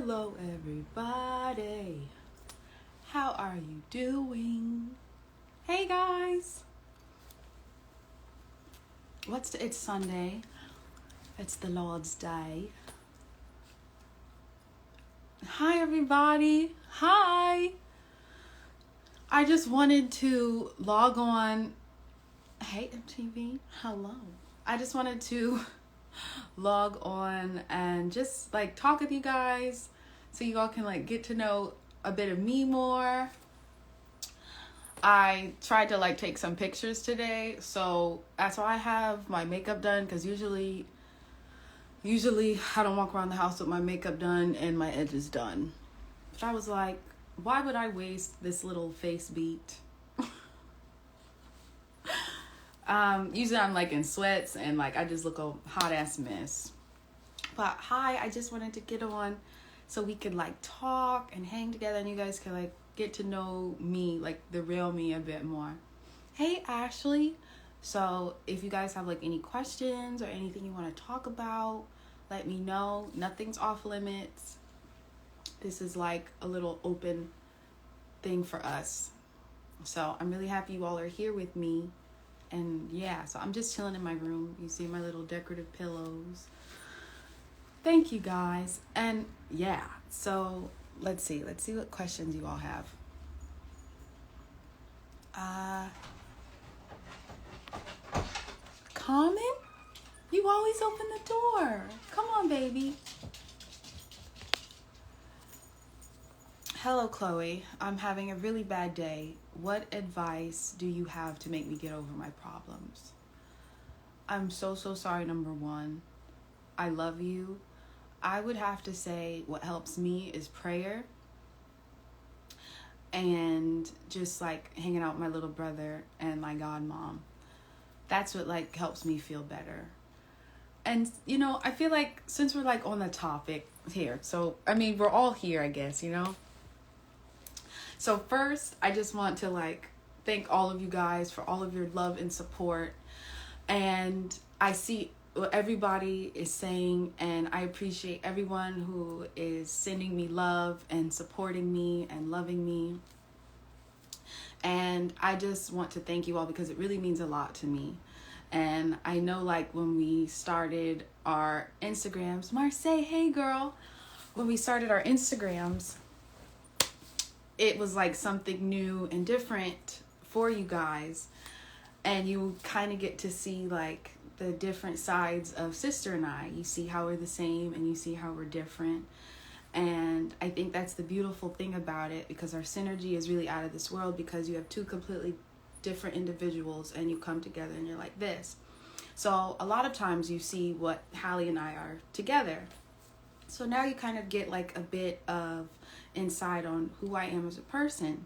Hello everybody. How are you doing? Hey guys. It's Sunday. It's the Lord's Day. Hi everybody. Hi. I just wanted to log on. Hey MTV. Hello. I just wanted to log on and just like talk with you guys so you all can like get to know a bit of me more. I tried to like take some pictures today, so that's why I have my makeup done, because usually I don't walk around the house with my makeup done and my edges done. But I was like, why would I waste this little face beat? Usually I'm like in sweats and like I just look a hot ass mess. But hi, I just wanted to get on so we could like talk and hang together and you guys can like get to know me, like the real me, a bit more. Hey Ashley. So if you guys have like any questions or anything you want to talk about, let me know. Nothing's off limits. This is like a little open thing for us. So I'm really happy you all are here with me. And yeah, so I'm just chilling in my room. You see my little decorative pillows. Thank you guys. And yeah, so let's see what questions you all have. Common? You always open the door. Come on, baby. Hello, Chloe. I'm having a really bad day. What advice do you have to make me get over my problems? I'm so sorry, number one. I love you. I would have to say what helps me is prayer and just like hanging out with my little brother and my godmom. That's what like helps me feel better. And, you know, I feel like since we're like on the topic here, so, I mean, we're all here, I guess, you know? So first, I just want to like thank all of you guys for all of your love and support. And I see what everybody is saying, and I appreciate everyone who is sending me love and supporting me and loving me. And I just want to thank you all because it really means a lot to me. And I know like when we started our Instagrams, Marseille, hey girl, when we started our Instagrams, it was like something new and different for you guys. And you kind of get to see like the different sides of sister and I. You see how we're the same and you see how we're different. And I think that's the beautiful thing about it, because our synergy is really out of this world, because you have two completely different individuals and you come together and you're like this. So a lot of times you see what Hallie and I are together. So now you kind of get like a bit of insight on who I am as a person.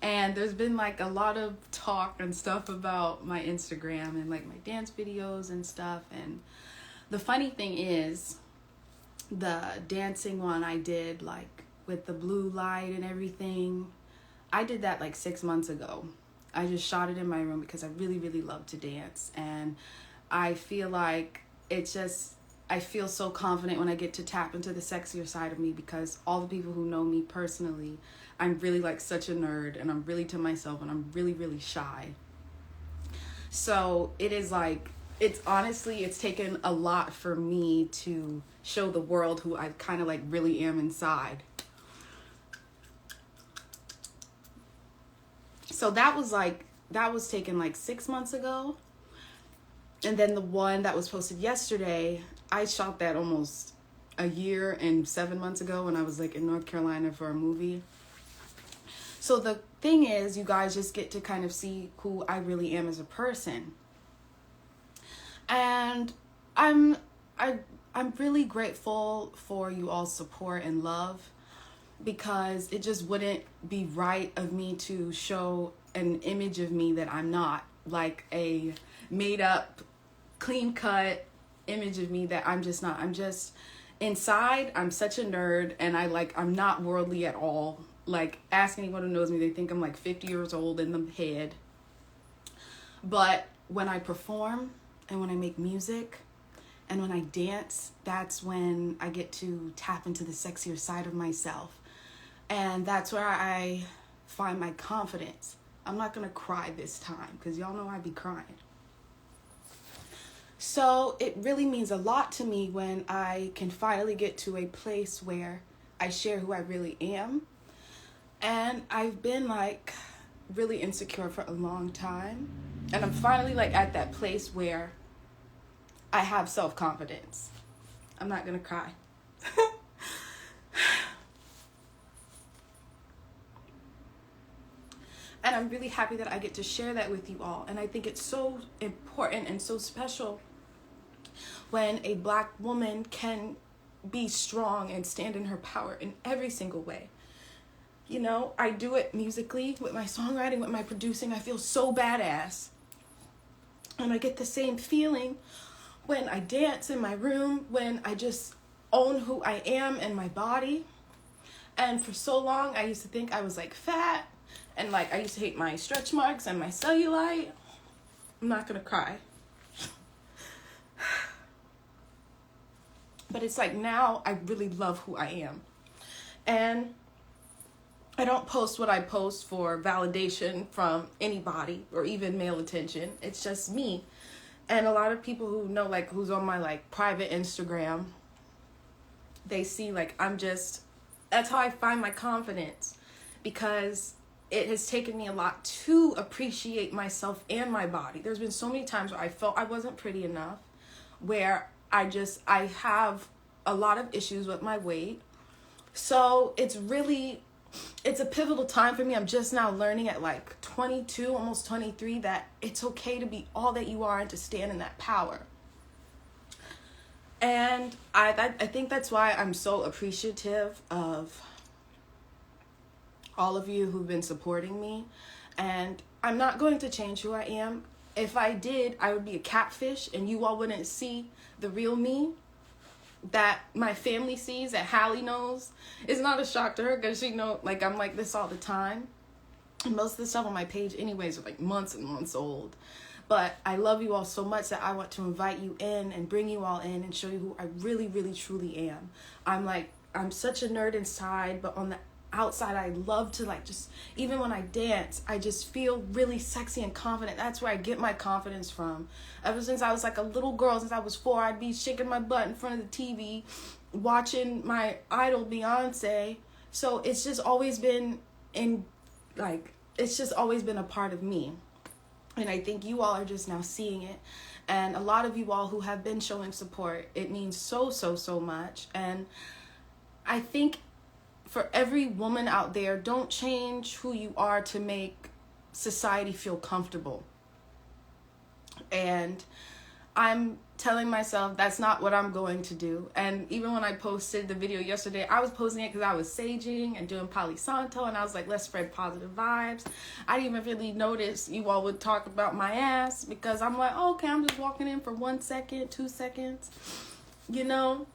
And there's been like a lot of talk and stuff about my Instagram and like my dance videos and stuff. And the funny thing is, the dancing one I did like with the blue light and everything, I did that like 6 months ago. I just shot it in my room because I really, really love to dance. And I feel like it's just, I feel so confident when I get to tap into the sexier side of me, because all the people who know me personally, I'm really like such a nerd and I'm really to myself and I'm really, really shy. So it is like, it's honestly, it's taken a lot for me to show the world who I kind of like really am inside. So that was taken like 6 months ago. And then the one that was posted yesterday, I shot that almost a year and 7 months ago when I was like in North Carolina for a movie. So the thing is, you guys just get to kind of see who I really am as a person. And I'm really grateful for you all's support and love, because it just wouldn't be right of me to show an image of me that I'm not, like a made up, clean cut image of me that I'm just not. I'm just inside, I'm such a nerd, and I'm not worldly at all. Like, ask anyone who knows me, they think I'm like 50 years old in the head. But when I perform and when I make music And when I dance, that's when I get to tap into the sexier side of myself. And that's where I find my confidence. I'm not going to cry this time because y'all know I be crying. So it really means a lot to me when I can finally get to a place where I share who I really am. And I've been like really insecure for a long time. And I'm finally like at that place where I have self-confidence. I'm not going to cry. And I'm really happy that I get to share that with you all. And I think it's so important and so special when a Black woman can be strong and stand in her power in every single way. You know, I do it musically, with my songwriting, with my producing. I feel so badass. And I get the same feeling when I dance in my room, when I just own who I am and my body. And for so long, I used to think I was like fat. And like I used to hate my stretch marks and my cellulite. I'm not going to cry. But it's like now I really love who I am. And I don't post what I post for validation from anybody or even male attention. It's just me. And a lot of people who know, like, who's on my like private Instagram, they see like that's how I find my confidence, because it has taken me a lot to appreciate myself and my body. There's been so many times where I felt I wasn't pretty enough, where I have a lot of issues with my weight. So it's a pivotal time for me. I'm just now learning at like 22, almost 23, that it's okay to be all that you are and to stand in that power. And I think that's why I'm so appreciative of all of you who've been supporting me. And I'm not going to change who I am. If I did, I would be a catfish and you all wouldn't see the real me that my family sees, that Hallie knows. It's not a shock to her because she knows, like, I'm like this all the time. And most of the stuff on my page anyways are like months and months old. But I love you all so much that I want to invite you in and bring you all in and show you who I really, really, truly am. I'm such a nerd inside, but on the outside I love to like just, even when I dance, I just feel really sexy and confident. That's where I get my confidence from. Ever since I was like a little girl, since I was 4, I'd be shaking my butt in front of the TV watching my idol Beyonce. So it's just always been a part of me. And I think you all are just now seeing it. And a lot of you all who have been showing support, it means so, so, so much. And I think for every woman out there, don't change who you are to make society feel comfortable. And I'm telling myself that's not what I'm going to do. And even when I posted the video yesterday, I was posting it because I was saging and doing Palo Santo, and I was like, let's spread positive vibes. I didn't even really notice you all would talk about my ass, because I'm like, oh, okay, I'm just walking in for 1 second, 2 seconds, you know?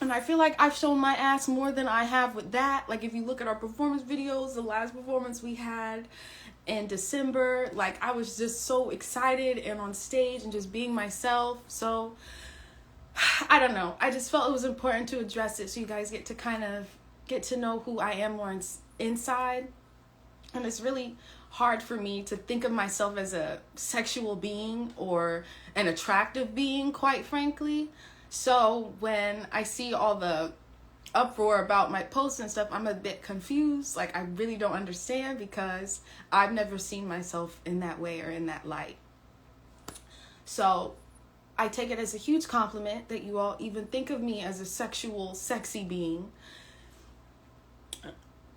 And I feel like I've shown my ass more than I have with that. Like, if you look at our performance videos, the last performance we had in December, like, I was just so excited and on stage and just being myself. So, I don't know. I just felt it was important to address it so you guys get to know who I am more inside. And it's really hard for me to think of myself as a sexual being or an attractive being, quite frankly. So when I see all the uproar about my posts and stuff, I'm a bit confused. Like, I really don't understand, because I've never seen myself in that way or in that light. So I take it as a huge compliment that you all even think of me as a sexual, sexy being.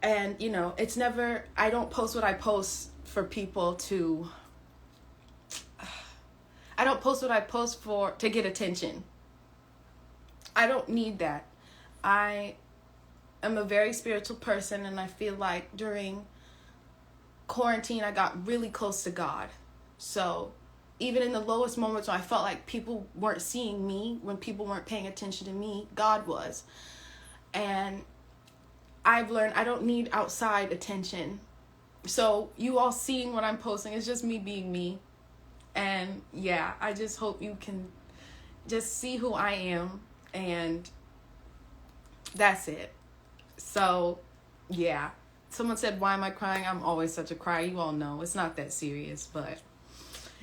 And, you know, it's never, I don't post what I post for people to, I don't post what I post to get attention. I don't need that. I am a very spiritual person, and I feel like during quarantine, I got really close to God. So even in the lowest moments when I felt like people weren't seeing me, when people weren't paying attention to me, God was. And I've learned I don't need outside attention. So you all seeing what I'm posting is just me being me. And yeah, I just hope you can just see who I am, and that's it. So, yeah. Someone said, why am I crying? I'm always such a crier. You all know it's not that serious, but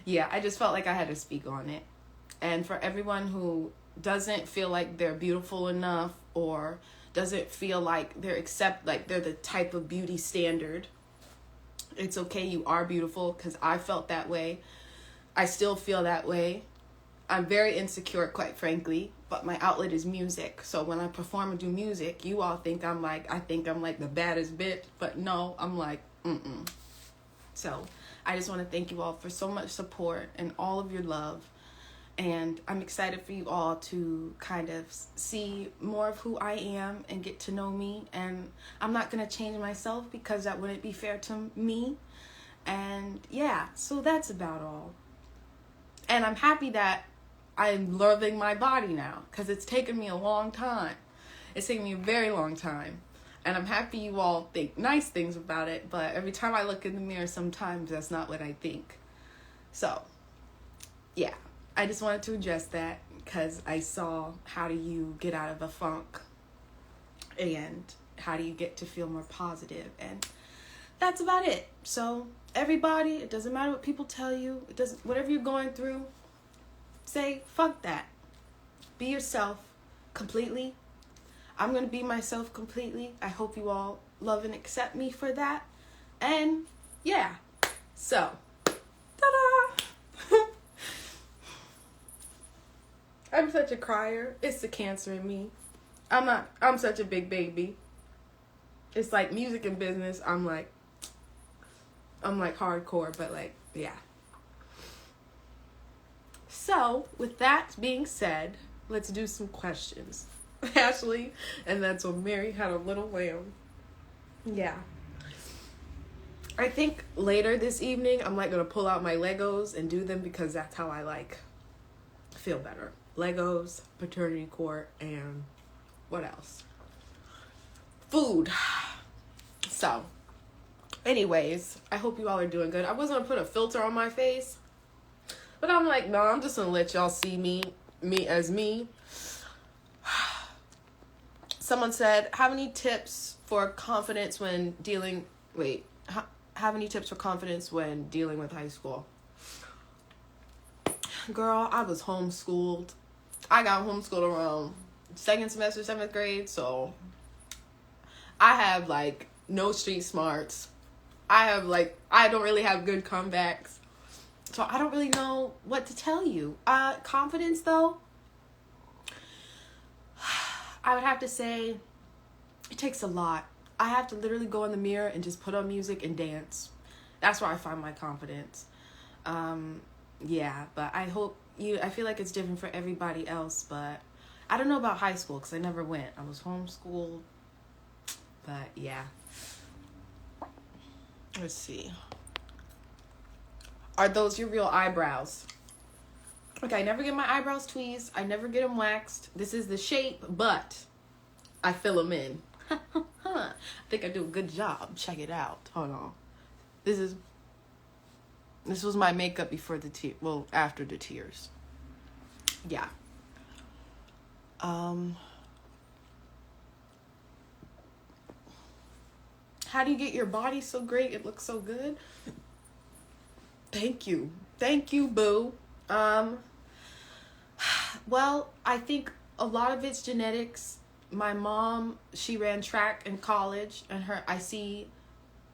yeah, I just felt like I had to speak on it. And for everyone who doesn't feel like they're beautiful enough, or doesn't feel like they're the type of beauty standard, it's okay. You are beautiful, because I felt that way. I still feel that way. I'm very insecure, quite frankly, but my outlet is music. So when I perform and do music, you all think I think I'm like the baddest bitch, but no, I'm like, So I just want to thank you all for so much support and all of your love. And I'm excited for you all to kind of see more of who I am and get to know me. And I'm not going to change myself, because that wouldn't be fair to me. And yeah, so that's about all. And I'm happy that I'm loving my body now, because it's taken me a long time. It's taken me a very long time. And I'm happy you all think nice things about it, but every time I look in the mirror, sometimes that's not what I think. So, yeah, I just wanted to address that, because I saw how do you get out of a funk, and how do you get to feel more positive, and that's about it. So, everybody, it doesn't matter what people tell you. It doesn't, whatever you're going through, say, fuck that. Be yourself completely. I'm going to be myself completely. I hope you all love and accept me for that. And yeah, so, ta-da! I'm such a crier. It's the cancer in me. I'm such a big baby. It's like music and business. I'm like hardcore, but like, yeah. So, with that being said, let's do some questions. Ashley, and that's when Mary had a little lamb. Yeah. I think later this evening, I'm like going to pull out my Legos and do them, because that's how I like feel better. Legos, paternity court, and what else? Food. So, anyways, I hope you all are doing good. I was going to put a filter on my face, but I'm like, no, I'm just going to let y'all see me as me. Someone said, have any tips for confidence when dealing with high school? Girl, I was homeschooled. I got homeschooled around second semester, 7th grade, so I have like no street smarts. I don't really have good comebacks. So I don't really know what to tell you. Confidence though, I would have to say it takes a lot. I have to literally go in the mirror and just put on music and dance. That's where I find my confidence. Yeah, but I feel like it's different for everybody else, but I don't know about high school because I never went. I was homeschooled, but yeah. Let's see. Are those your real eyebrows? Okay, I never get my eyebrows tweezed. I never get them waxed. This is the shape, but I fill them in. I think I do a good job. Check it out. Hold on. This was my makeup before after the tears. Yeah. How do you get your body so great? It looks so good. Thank you. Thank you, boo. Well, I think a lot of it's genetics. My mom, she ran track in college, and I see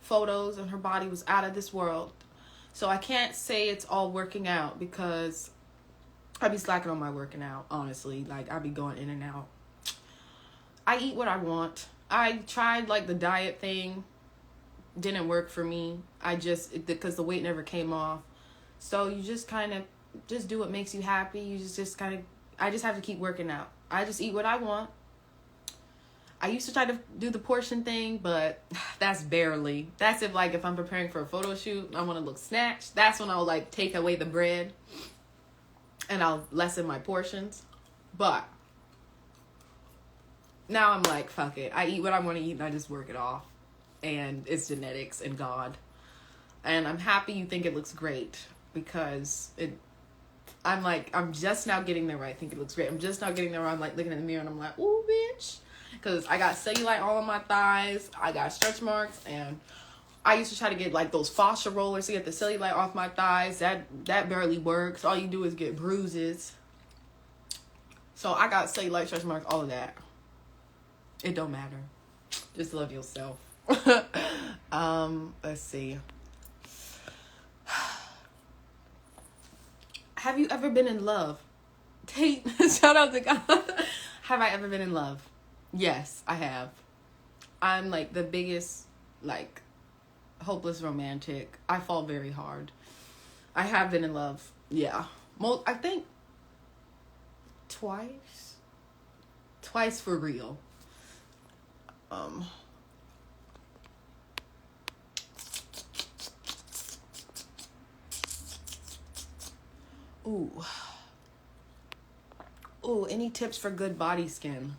photos and her body was out of this world. So I can't say it's all working out because I be slacking on my working out, honestly. Like, I be going in and out. I eat what I want. I tried like the diet thing. Didn't work for me. Because the weight never came off. So you just kind of just do what makes you happy. You just kind of, I just have to keep working out. I just eat what I want. I used to try to do the portion thing, but that's barely. That's if I'm preparing for a photo shoot, I want to look snatched. That's when I'll like take away the bread and I'll lessen my portions. But now I'm like, fuck it. I eat what I want to eat and I just work it off. And it's genetics and God. And I'm happy you think it looks great because I'm just now getting there where I think it looks great. I'm just now getting there where I'm like looking in the mirror and I'm like, ooh, bitch. Because I got cellulite all on my thighs. I got stretch marks. And I used to try to get like those fascia rollers to get the cellulite off my thighs. That barely works. All you do is get bruises. So I got cellulite, stretch marks, all of that. It don't matter. Just love yourself. Let's see. Have you ever been in love? Tate, shout out to God. Have I ever been in love? Yes, I have. I'm like the biggest, like, hopeless romantic. I fall very hard. I have been in love. Yeah. I think twice for real. Ooh, any tips for good body skin?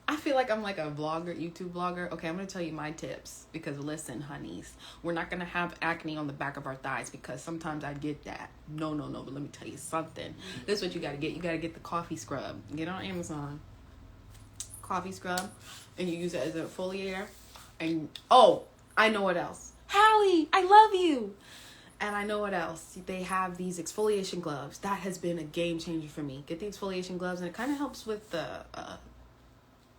I feel like I'm like a vlogger, YouTube vlogger. Okay, I'm going to tell you my tips because listen, honeys, we're not going to have acne on the back of our thighs because sometimes I get that. No, but let me tell you something. This is what you got to get. You got to get the coffee scrub. Get on Amazon. Coffee scrub. And you use it as a exfoliator. And, oh, I know what else. Hallie, I love you. And I know what else. They have these exfoliation gloves. That has been a game changer for me. Get the exfoliation gloves and it kind of helps with the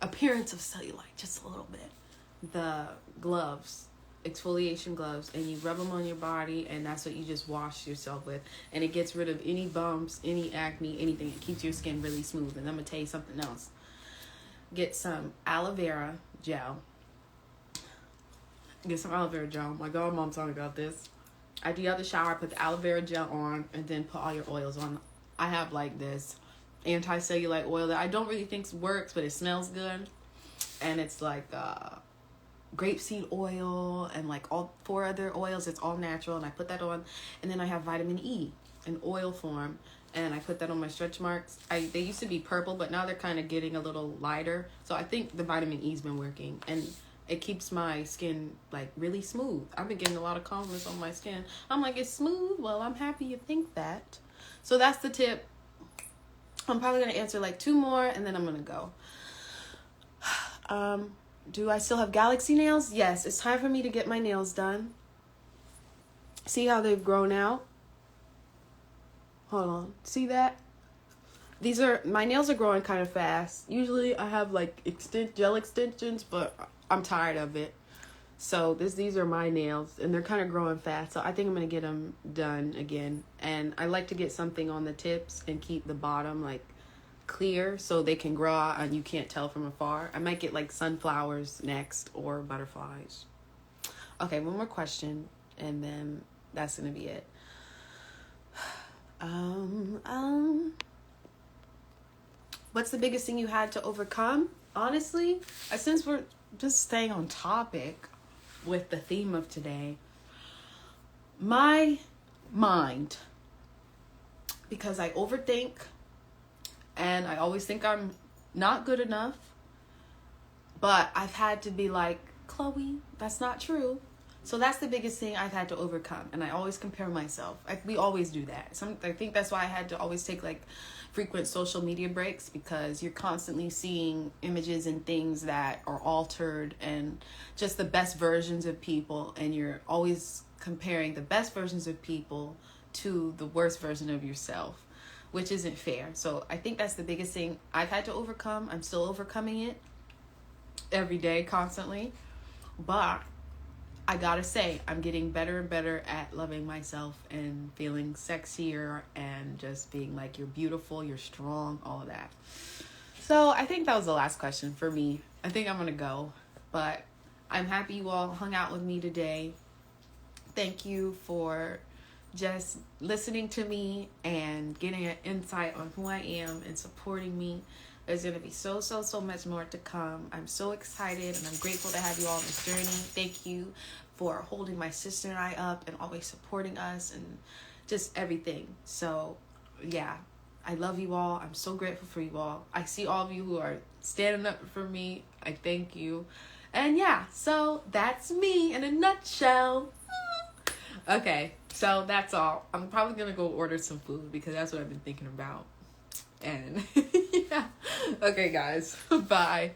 appearance of cellulite just a little bit. The gloves, exfoliation gloves, and you rub them on your body and that's what you just wash yourself with. And it gets rid of any bumps, any acne, anything. It keeps your skin really smooth. And I'm going to tell you something else. Get some aloe vera gel. Get some aloe vera gel. My godmom told me about this. After you have the shower, put the aloe vera gel on and then put all your oils on. I have like this anti-cellulite oil that I don't really think works, but it smells good. And it's like grapeseed oil and like all 4 other oils. It's all natural. And I put that on. And then I have vitamin E in oil form. And I put that on my stretch marks. They used to be purple, but now they're kind of getting a little lighter. So I think the vitamin E's been working. And it keeps my skin like really smooth. I've been getting a lot of compliments on my skin. I'm like, it's smooth? Well, I'm happy you think that. So that's the tip. I'm probably going to answer like 2 more and then I'm going to go. Do I still have galaxy nails? Yes, it's time for me to get my nails done. See how they've grown out? Hold on. See that? My nails are growing kind of fast. Usually I have like gel extensions, but I'm tired of it. So these are my nails and they're kind of growing fast. So I think I'm going to get them done again. And I like to get something on the tips and keep the bottom like clear so they can grow out and you can't tell from afar. I might get like sunflowers next or butterflies. Okay, one more question and then that's going to be it. What's the biggest thing you had to overcome? Honestly, since we're just staying on topic with the theme of today, my mind, because I overthink and I always think I'm not good enough, but I've had to be like, Chloe, that's not true. So that's the biggest thing I've had to overcome. And I always compare myself. We always do that. I think that's why I had to always take like frequent social media breaks, because you're constantly seeing images and things that are altered and just the best versions of people. And you're always comparing the best versions of people to the worst version of yourself, which isn't fair. So I think that's the biggest thing I've had to overcome. I'm still overcoming it every day, constantly. But I gotta say, I'm getting better and better at loving myself and feeling sexier and just being like, you're beautiful, you're strong, all of that. So I think that was the last question for me. I think I'm gonna go, but I'm happy you all hung out with me today. Thank you for just listening to me and getting an insight on who I am and supporting me. There's going to be so much more to come. I'm so excited and I'm grateful to have you all on this journey. Thank you for holding my sister and I up and always supporting us and just everything. So, yeah, I love you all. I'm so grateful for you all. I see all of you who are standing up for me. I thank you. And yeah, so that's me in a nutshell. Okay, So that's all. I'm probably gonna go order some food because that's what I've been thinking about. And yeah. Okay, guys. Bye.